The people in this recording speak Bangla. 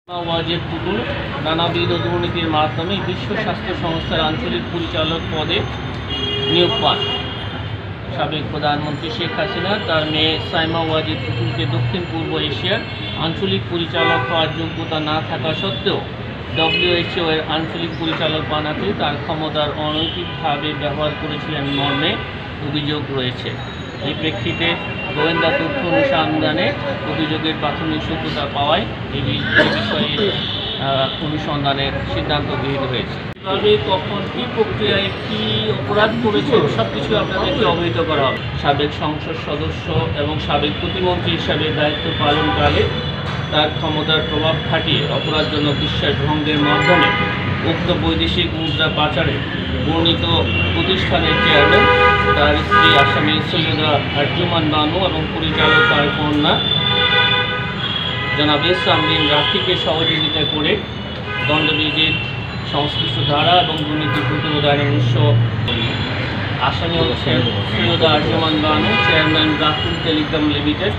ওয়াজেদ পুতুল নানাবিধ দুর্নীতির মাধ্যমে বিশ্ব স্বাস্থ্য সংস্থার আঞ্চলিক পরিচালক পদে নিয়োগ পান। সাবেক প্রধানমন্ত্রী শেখ হাসিনা তার মেয়ে সাইমা ওয়াজেদ পুতুলকে দক্ষিণ পূর্ব এশিয়ার আঞ্চলিক পরিচালক হওয়ার যোগ্যতা না থাকা সত্ত্বেও WHO এর আঞ্চলিক পরিচালক বানাতে তার ক্ষমতার অনৈতিকভাবে ব্যবহার করেছিলেন মর্মে অভিযোগ রয়েছে। এই প্রেক্ষিতে গোয়েন্দা তথ্য অনুসন্ধানে অভিযোগের প্রাথমিক সত্যতা পাওয়ায় এই বিষয়ে অনুসন্ধানের সিদ্ধান্ত গৃহীত হয়েছে। তবে কখন কী প্রক্রিয়ায় কী অপরাধ করেছে সব কিছু আপনাদেরকে অবহিত করা হবে। সাবেক সংসদ সদস্য এবং সাবেক প্রতিমন্ত্রী হিসাবে দায়িত্ব পালনকালে তার ক্ষমতার প্রভাব খাটিয়ে অপরাধজনক বিশ্বাসভঙ্গের মাধ্যমে উক্ত বৈদেশিক মুদ্রা পাচারে বর্ণিত প্রতিষ্ঠানের চেয়ারম্যান, তার স্ত্রী আসামি সৈয়দা আরজুমান বানু এবং পরিচালক তার কন্যা জনাব সামরিন রাখিকে সহযোগিতা করে দণ্ডবিধির সংশ্লিষ্ট ধারা এবং দুর্নীতি প্রতিরোধের আসামি হচ্ছেন Syeda Arjuman Banu, chairman Rakhul telecom limited.